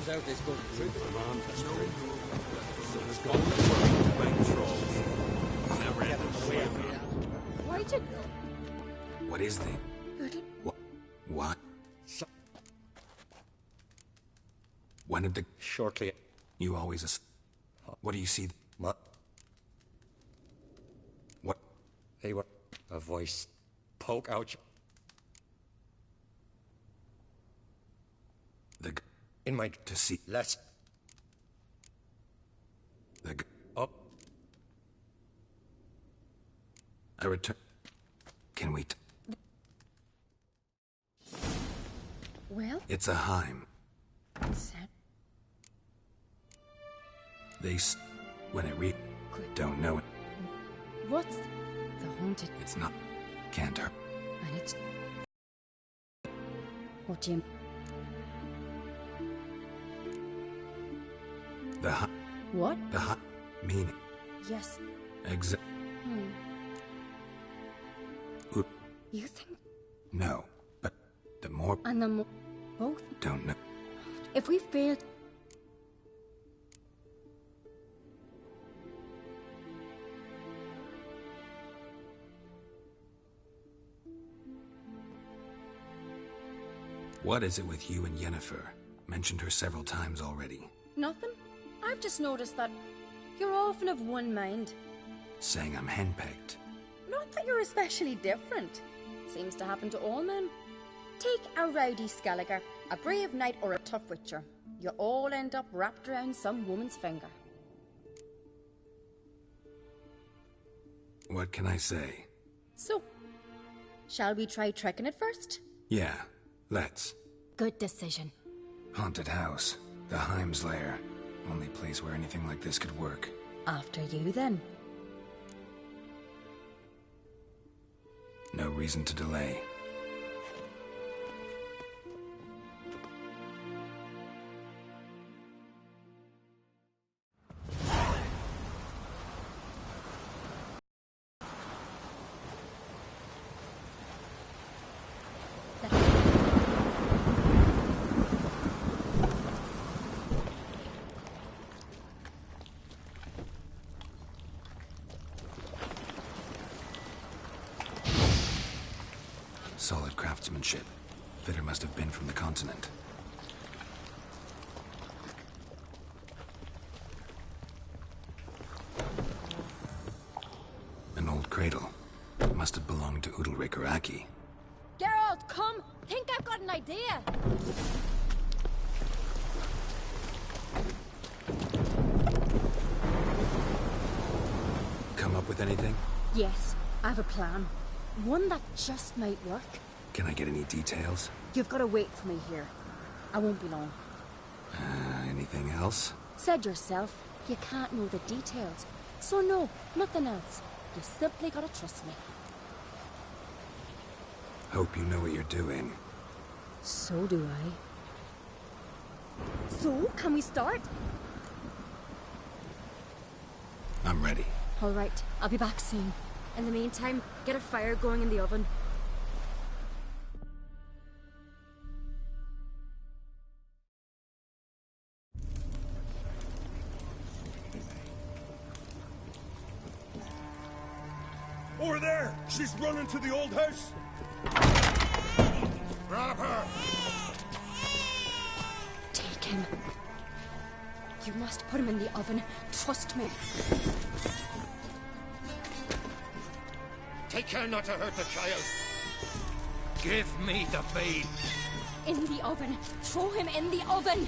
out this book. Why'd you... What is the... What? When did the... Shortly. You always... What do you see? What? What? Hey, what? A voice. Poke out. The... In my... To see... Less. The... Up. I return... Can we... Well? It's a Heim. Sad. They when it don't know it. What's the haunted? It's not. Can't hurt. And it's... What, Jim? The What? The meaning. Yes. Exact. You think? No, but the more... And the more... Both? Don't know. If we failed... What is it with you and Yennefer? Mentioned her several times already. Nothing. I've just noticed that you're often of one mind. Saying I'm henpecked. Not that you're especially different. Seems to happen to all men. Take a rowdy Skelliger, a brave knight or a tough witcher. You all end up wrapped around some woman's finger. What can I say? So, shall we try trekking it first? Yeah, let's. Good decision. Haunted house. The Heim's lair. Only place where anything like this could work. After you, then. No reason to delay. Solid craftsmanship. Fitter must have been from the continent. An old cradle. Must have belonged to Udalric or Aki. Geralt, come! Think I've got an idea! Come up with anything? Yes, I have a plan. One that just might work. Can I get any details? You've got to wait for me here. I won't be long. Anything else? Said yourself, you can't know the details. So no, nothing else. You simply gotta trust me. Hope you know what you're doing. So do I. So, can we start? I'm ready. All right, I'll be back soon. In the meantime, get a fire going in the oven. Over there! She's running to the old house! Grab her! Take him. You must put him in the oven. Trust me. Take care not to hurt the child. Give me the babe. In the oven. Throw him in the oven.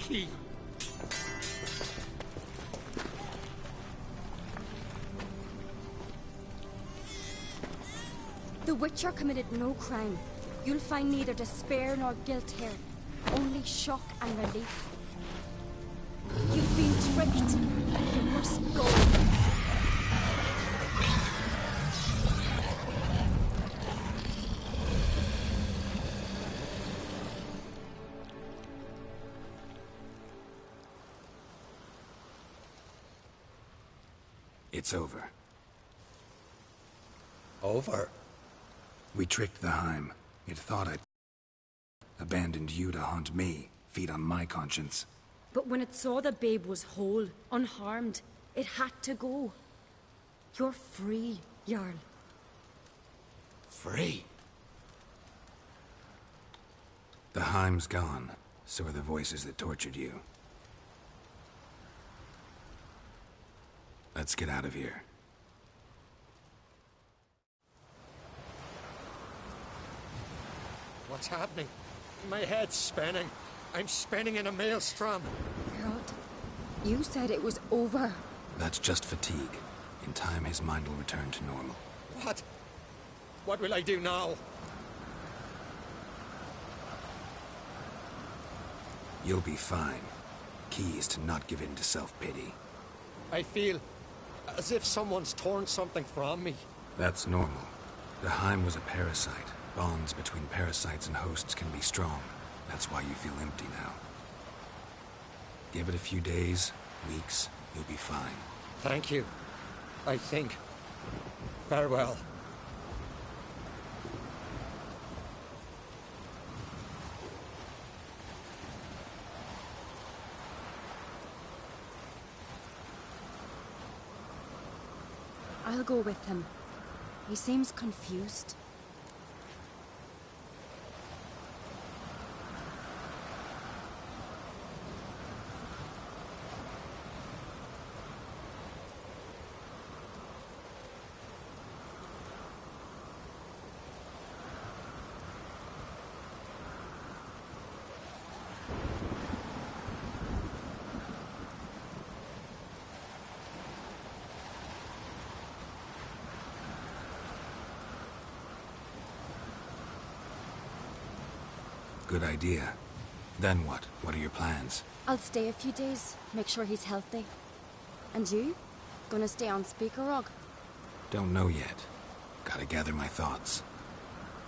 key. The Witcher committed no crime. You'll find neither despair nor guilt here. Only shock and relief. You've been tricked. You must go. It's over. Over? We tricked the Heim. It thought I'd abandoned you to haunt me, feed on my conscience. But when it saw the babe was whole, unharmed, it had to go. You're free, Jarl. Free? The Heim's gone. So are the voices that tortured you. Let's get out of here. What's happening? My head's spinning. I'm spinning in a maelstrom. Geralt, you said it was over. That's just fatigue. In time, his mind will return to normal. What? What will I do now? You'll be fine. Key is to not give in to self-pity. I feel as if someone's torn something from me. That's normal. The Heim was a parasite. Bonds between parasites and hosts can be strong. That's why you feel empty now. Give it a few days, weeks, you'll be fine. Thank you. I think. Farewell. I'll go with him. He seems confused. Good idea. Then what? What are your plans? I'll stay a few days, make sure he's healthy. And you? Gonna stay on Speakerog? Don't know yet. Gotta gather my thoughts.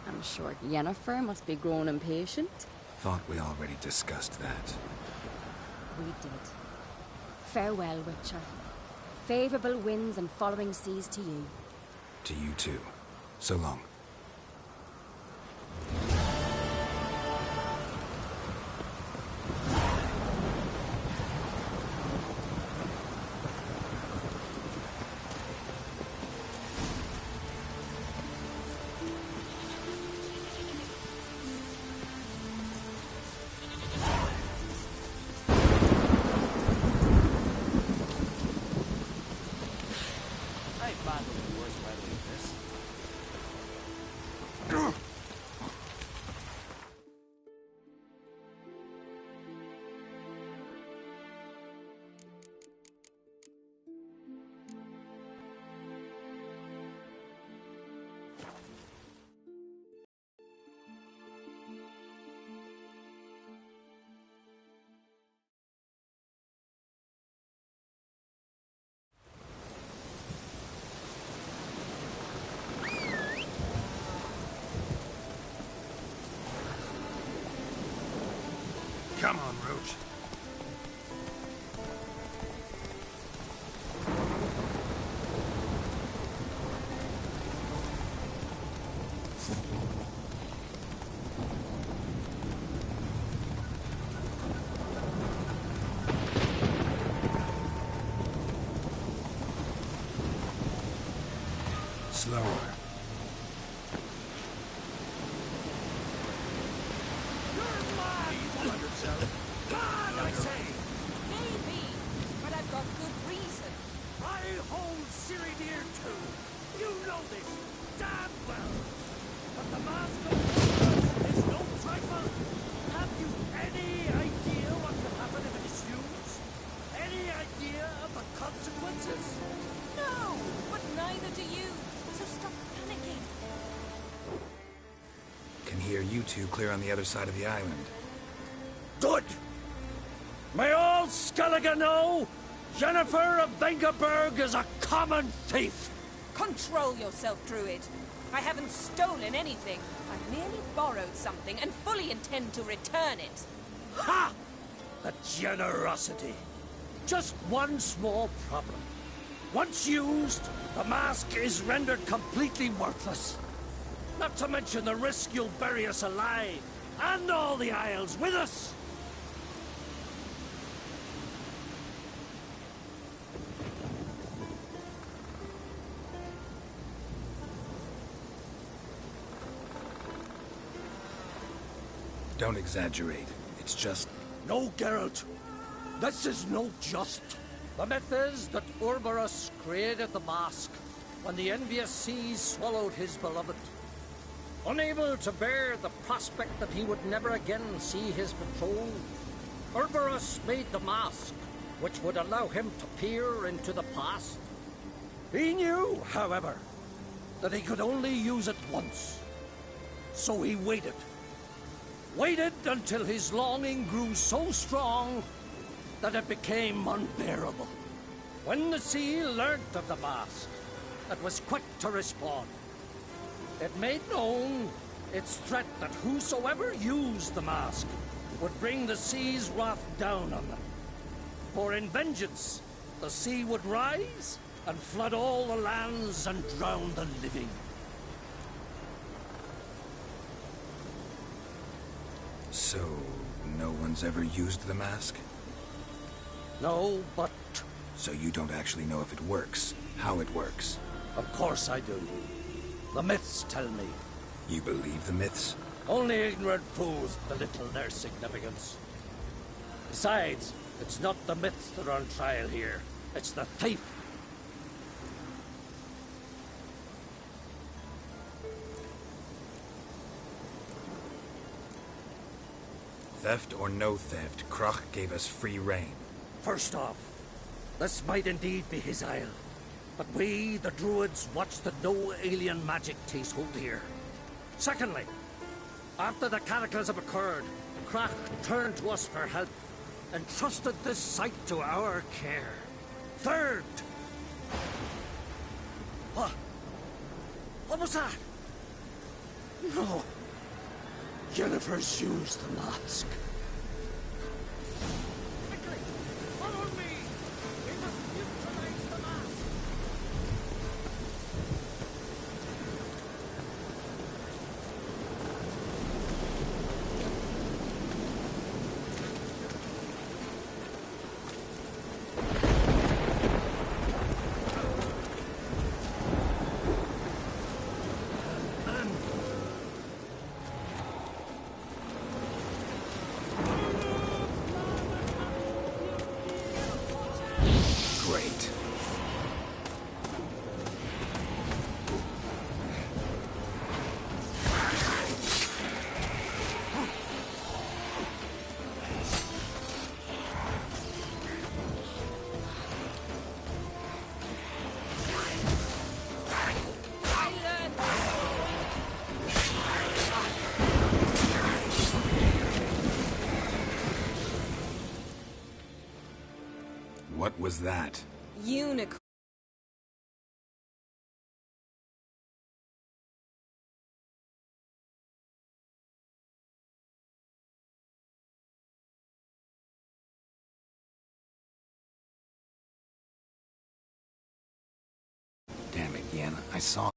I'm sure Yennefer must be growing impatient. Thought we already discussed that. We did. Farewell, Witcher. Favorable winds and following seas to you. To you too. So long. Come on, Roach. Slower. God, I say! Maybe, but I've got good reason. I hold Ciri dear too. You know this damn well. But the mask of Wonders is no trifle. Have you any idea what could happen if can hear you two clear on the other side of the island. Good! May all Skellige know Jennifer of Vengerberg is a common thief! Control yourself, Druid. I haven't stolen anything. I merely borrowed something and fully intend to return it. Ha! The generosity. Just one small problem. Once used, the mask is rendered completely worthless. Not to mention the risk you'll bury us alive, and all the Isles with us! Don't exaggerate. It's just... No, Geralt. This is no just. The myth is that Urberus created the mask when the envious seas swallowed his beloved. Unable to bear the prospect that he would never again see his betrothed, Urberus made the mask, which would allow him to peer into the past. He knew, however, that he could only use it once. So he waited. Waited until his longing grew so strong that it became unbearable. When the sea learnt of the mask, it was quick to respond. It made known its threat that whosoever used the mask would bring the sea's wrath down on them. For in vengeance, the sea would rise and flood all the lands and drown the living. So, no one's ever used the mask? No, but... So you don't actually know if it works, how it works? Of course I do. The myths tell me. You believe the myths? Only ignorant fools belittle their significance. Besides, it's not the myths that are on trial here. It's the thief. Theft or no theft, Krach gave us free rein. First off, this might indeed be his isle. But we, the Druids, watch that no alien magic takes hold here. Secondly, after the cataclysm occurred, Krach turned to us for help and trusted this site to our care. Third... What? What was that? No. Jennifer's used the mask. Quickly! Follow me! We must neutralize the mask! Great. What was that? Unicorn. Damn it, Yen. I saw...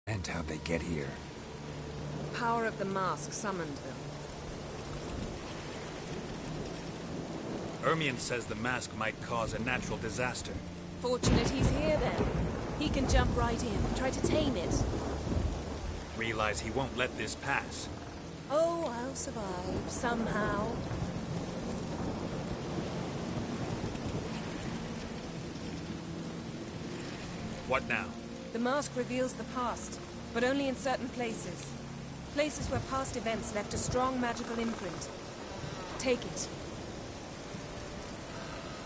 And how'd they get here? The power of the mask summoned them. Ermion says the mask might cause a natural disaster. Fortunate he's here then. He can jump right in, try to tame it. Realize he won't let this pass. Oh, I'll survive, somehow. What now? The mask reveals the past. but only in certain places. Places where past events left a strong magical imprint. Take it.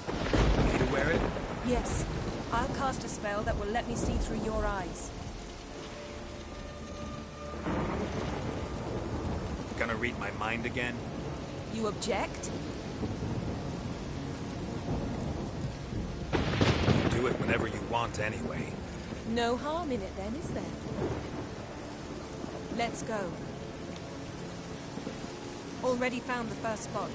Me to wear it? Yes. I'll cast a spell that will let me see through your eyes. Gonna read my mind again? You object? You do it whenever you want anyway. No harm in it then, is there? Let's go. Already found the first spot.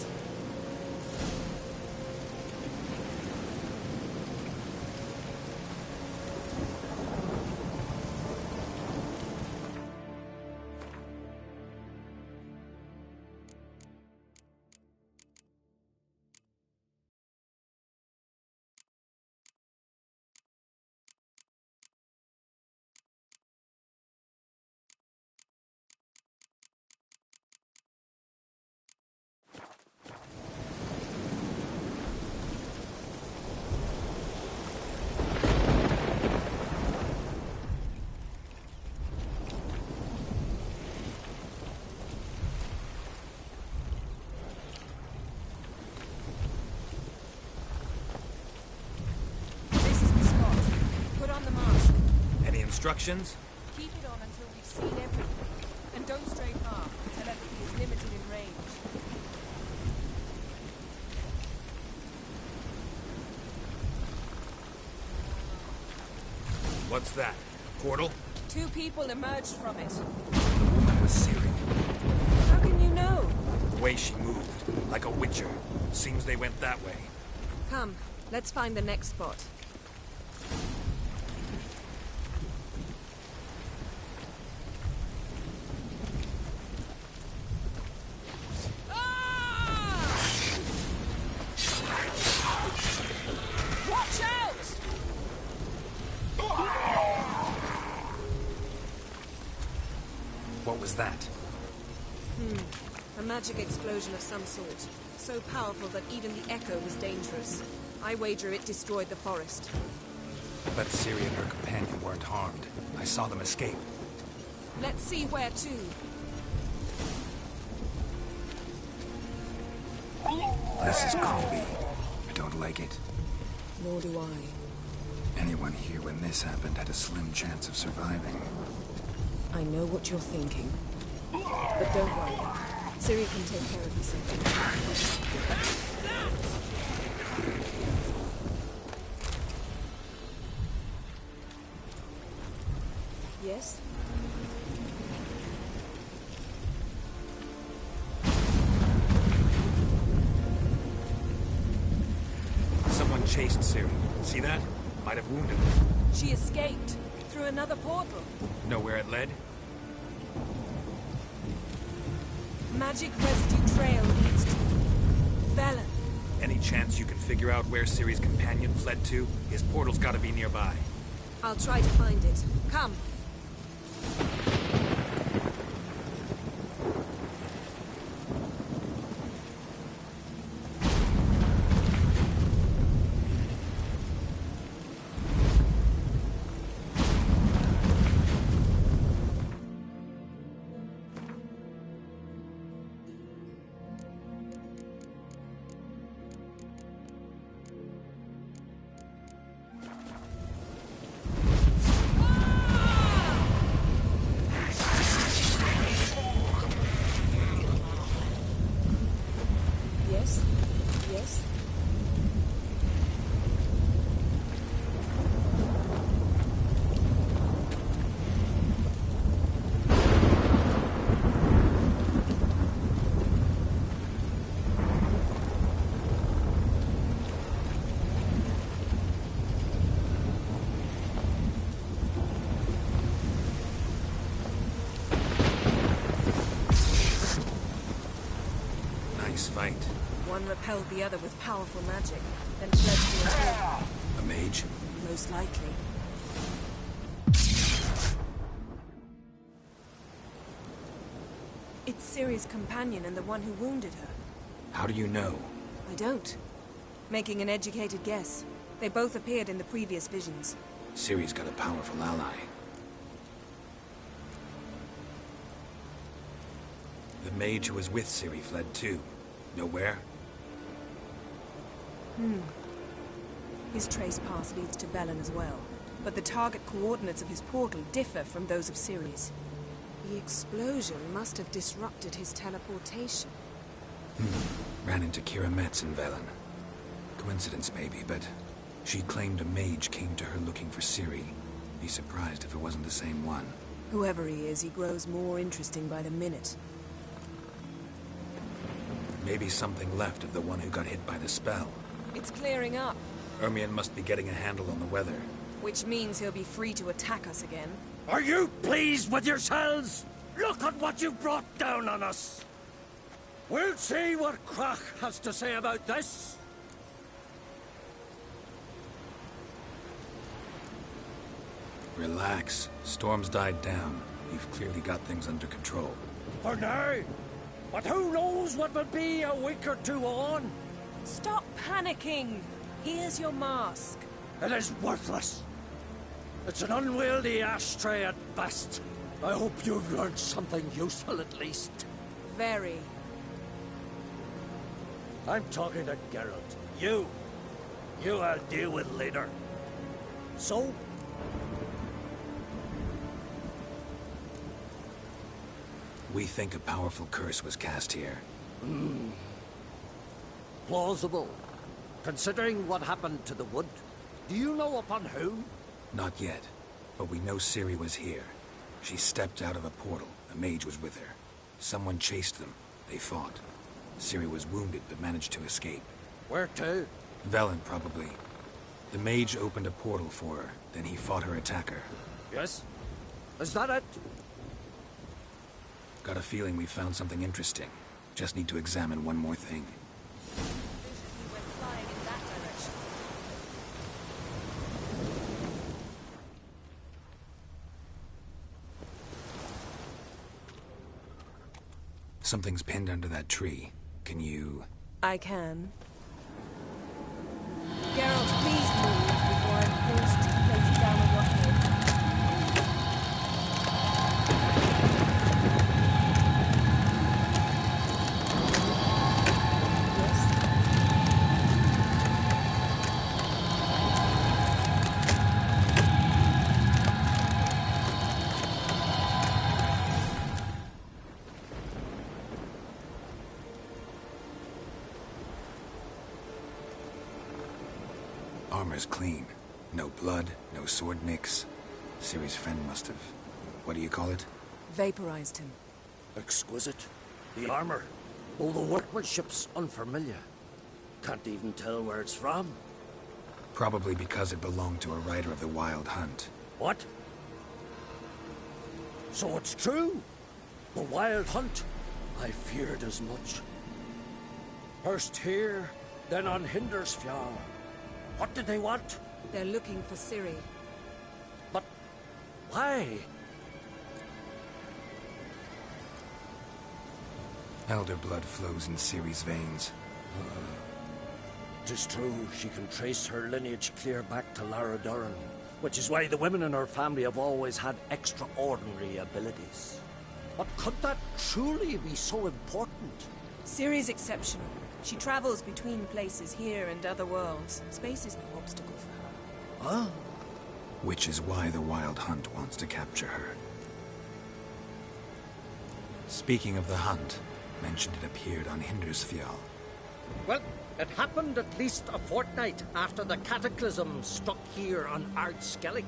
Instructions? Keep it on until we've seen everything. And don't stray far. Telepathy is limited in range. What's that? Portal? 2 people emerged from it. The woman was Ciri. How can you know? The way she moved, like a witcher. Seems they went that way. Come, let's find the next spot. What was that? A magic explosion of some sort. So powerful that even the echo was dangerous. I wager it destroyed the forest. But Ciri and her companion weren't harmed. I saw them escape. Let's see where to. This is creepy. I don't like it. Nor do I. Anyone here when this happened had a slim chance of surviving. I know what you're thinking. But don't worry. Ciri can take care of herself. Yes? Someone chased Ciri. See that? Might have wounded her. She escaped. Through another portal. Know where it led? Magic residue trail leads to Velen. Any chance you can figure out where Ciri's companion fled to? His portal's gotta be nearby. I'll try to find it. Come. Yes? Nice fight. One repelled the other with powerful magic, then fled to a hole. A mage? Most likely. It's Ciri's companion and the one who wounded her. How do you know? I don't. Making an educated guess. They both appeared in the previous visions. Ciri's got a powerful ally. The mage who was with Ciri fled too. Know where? His trace path leads to Velen as well, but the target coordinates of his portal differ from those of Ciri's. The explosion must have disrupted his teleportation. Ran into Kira Metz in Velen. Coincidence maybe, but she claimed a mage came to her looking for Ciri. Be surprised if it wasn't the same one. Whoever he is, he grows more interesting by the minute. Maybe something left of the one who got hit by the spell. It's clearing up, Ermion must be getting a handle on the weather. which means he'll be free to attack us again. Are you pleased with yourselves? Look at what you've brought down on us. We'll see what Krach has to say about this. Relax. Storm's died down. You've clearly got things under control. For now. But who knows what will be a week or two on? Stop panicking! Here's your mask. It is worthless. It's an unwieldy ashtray at best. I hope you've learned something useful at least. Very. I'm talking to Geralt. You I'll deal with later. So? We think a powerful curse was cast here. Plausible. Considering what happened to the wood. Do you know upon who? Not yet, but we know Ciri was here. She stepped out of a portal. A mage was with her. Someone chased them. They fought. Ciri was wounded but managed to escape. Where to? Velen, probably. The mage opened a portal for her, then he fought her attacker. Yes? Is that it? Got a feeling we found something interesting. Just need to examine one more thing. We went flying in that direction. Something's pinned under that tree. Can you... I can. Geralt, please move before I'm forced to place it down on your head. Armor's clean. No blood, no sword nicks. Ciri's friend must have... what do you call it? Vaporized him. Exquisite. The armor. Though the workmanship's unfamiliar. Can't even tell where it's from. Probably because it belonged to a rider of the Wild Hunt. What? So it's true? The Wild Hunt? I feared as much. First here, then on Hindersfjall. What did they want? They're looking for Ciri. But why? Elder blood flows in Ciri's veins. Tis true, she can trace her lineage clear back to Lara Duran, which is why the women in her family have always had extraordinary abilities. But could that truly be so important? Ciri's exceptional. She travels between places here and other worlds. Space is no obstacle for her. Huh? Which is why the Wild Hunt wants to capture her. Speaking of the hunt, mentioned it appeared on Hindersfjall. Well, it happened at least a fortnight after the cataclysm struck here on Ardskellig.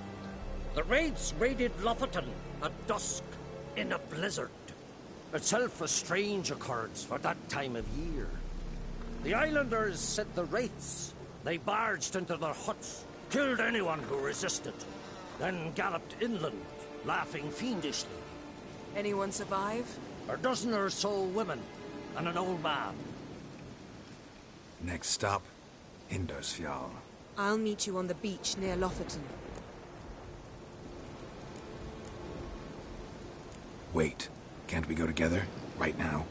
The raids raided Lofoten at dusk in a blizzard. Itself a strange occurrence for that time of year. The islanders said the wraiths. They barged into their huts, killed anyone who resisted, then galloped inland, laughing fiendishly. Anyone survive? A dozen or so women, and an old man. Next stop, Hindersfjall. I'll meet you on the beach near Lofoten. Wait, can't we go together? Right now?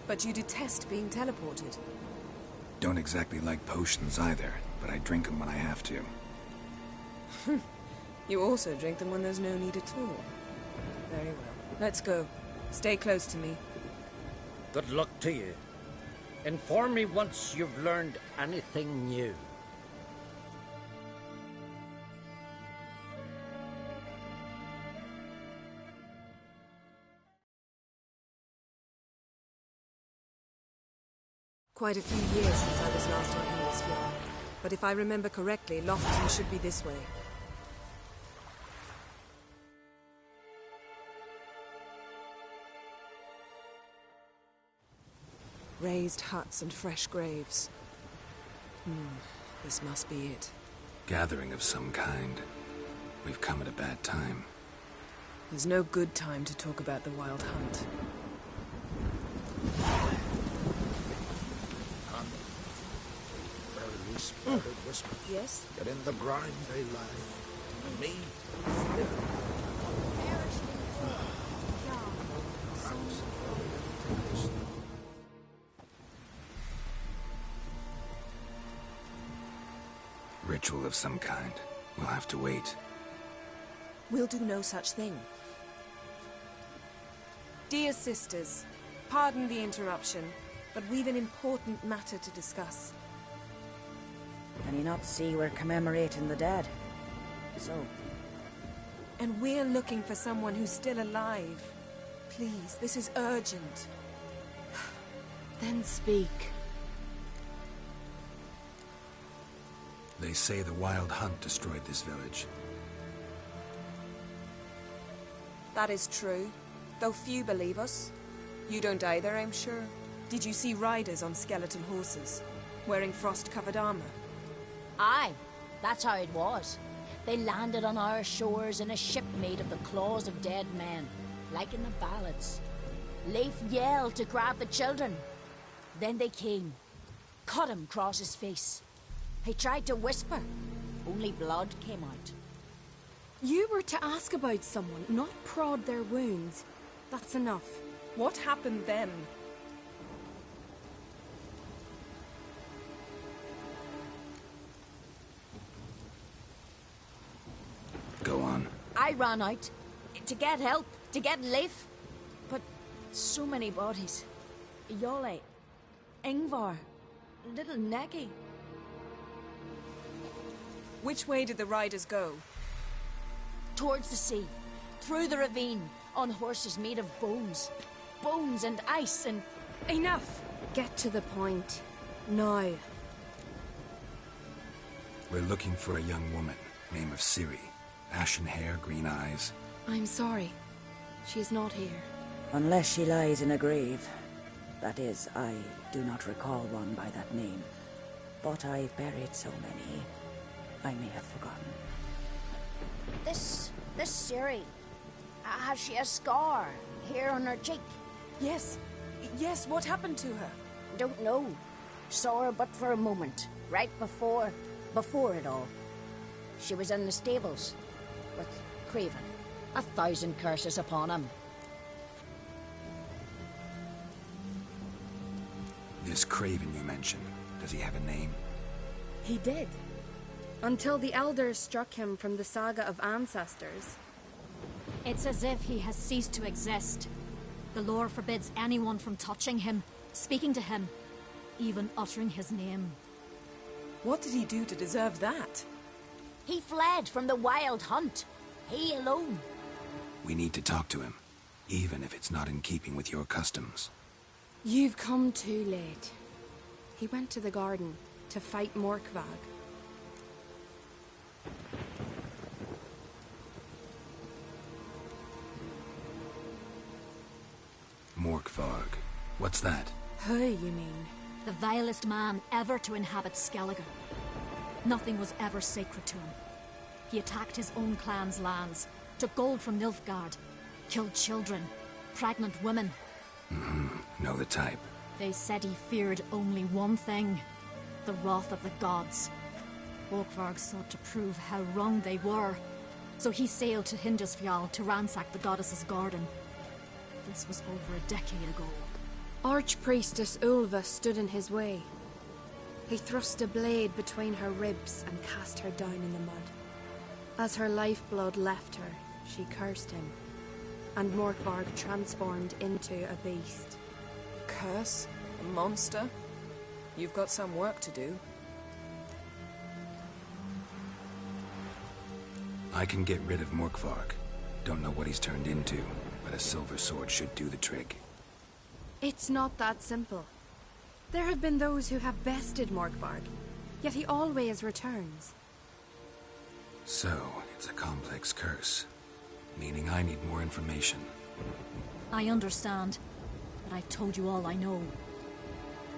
But you detest being teleported. Don't exactly like potions either, but I drink them when I have to. You also drink them when there's no need at all. Very well. Let's go. Stay close to me. Good luck to you. Inform me once you've learned anything new. Quite a few years since I was last on Hemisphere, but if I remember correctly, Lofton should be this way. Raised huts and fresh graves. This must be it. Gathering of some kind. We've come at a bad time. There's no good time to talk about the Wild Hunt. Yes? That in the grind they lie, and me, flip. Ritual of some kind. We'll have to wait. We'll do no such thing. Dear sisters, pardon the interruption, but we've an important matter to discuss. Can you not see we're commemorating the dead? So? And we're looking for someone who's still alive. Please, this is urgent. Then speak. They say the Wild Hunt destroyed this village. That is true, though few believe us. You don't either, I'm sure. Did you see riders on skeleton horses, wearing frost-covered armor? Aye, that's how it was. They landed on our shores in a ship made of the claws of dead men, like in the ballads. Leif yelled to grab the children. Then they came, cut him across his face. He tried to whisper, only blood came out. You were to ask about someone, not prod their wounds. That's enough. What happened then? Go on. I ran out to get help, to get Leif. But so many bodies. Yole, Ingvar, little Necky. Which way did the riders go? Towards the sea, through the ravine, on horses made of bones. Bones and ice and... Enough! Get to the point. Now. We're looking for a young woman, name of Ciri. Ashen hair, green eyes. I'm sorry. She's not here. Unless she lies in a grave. That is, I do not recall one by that name. But I've buried so many, I may have forgotten. This Ciri, has she a scar here on her cheek? Yes. Yes, what happened to her? Don't know. Saw her but for a moment, right before it all. She was in the stables with Craven. 1,000 curses upon him. This Craven you mentioned, does he have a name? He did. Until the elders struck him from the saga of ancestors. It's as if he has ceased to exist. The lore forbids anyone from touching him, speaking to him, even uttering his name. What did he do to deserve that? He fled from the Wild Hunt. He alone. We need to talk to him, even if it's not in keeping with your customs. You've come too late. He went to the garden to fight Morkvag. Morkvarg. What's that? Who, you mean? The vilest man ever to inhabit Skellige. Nothing was ever sacred to him. He attacked his own clan's lands, took gold from Nilfgaard, killed children, pregnant women. Know the type. They said he feared only one thing, the wrath of the gods. Morkvarg sought to prove how wrong they were, so he sailed to Hindisfjall to ransack the goddess's garden. This was over a decade ago. Archpriestess Ulva stood in his way. He thrust a blade between her ribs and cast her down in the mud. As her lifeblood left her, she cursed him, and Morkvarg transformed into a beast. curse? A monster? You've got some work to do. I can get rid of Morkvarg. Don't know what he's turned into, but a silver sword should do the trick. It's not that simple. There have been those who have bested Morkvarg, yet he always returns. So, it's a complex curse, meaning I need more information. I understand, but I've told you all I know.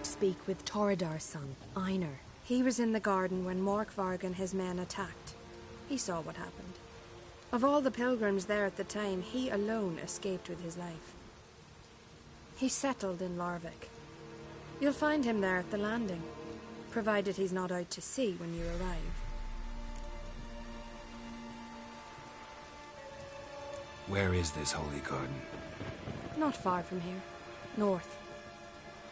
Speak with Toradar's son, Einar. He was in the garden when Morkvarg and his men attacked. He saw what happened. Of all the pilgrims there at the time, he alone escaped with his life. He settled in Larvik. You'll find him there at the landing, provided he's not out to sea when you arrive. Where is this holy garden? Not far from here. North.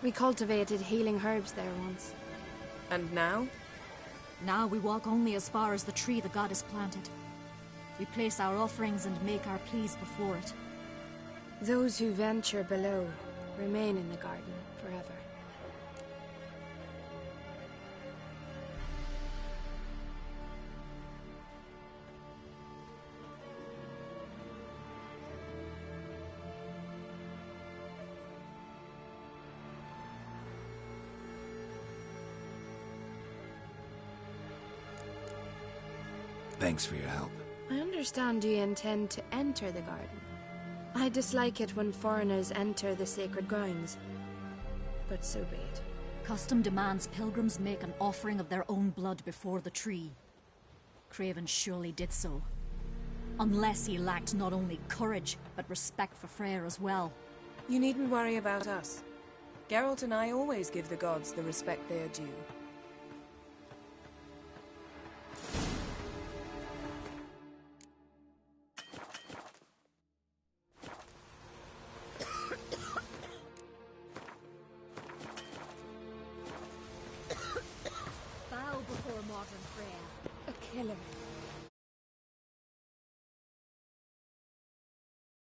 We cultivated healing herbs there once. And now? Now we walk only as far as the tree the goddess planted. We place our offerings and make our pleas before it. Those who venture below remain in the garden forever. Thanks for your help. I understand you intend to enter the garden. I dislike it when foreigners enter the sacred grounds, but so be it. Custom demands pilgrims make an offering of their own blood before the tree. Craven surely did so. Unless he lacked not only courage, but respect for Freyr as well. You needn't worry about us. Geralt and I always give the gods the respect they are due. Bow before modern Freyr. A killer.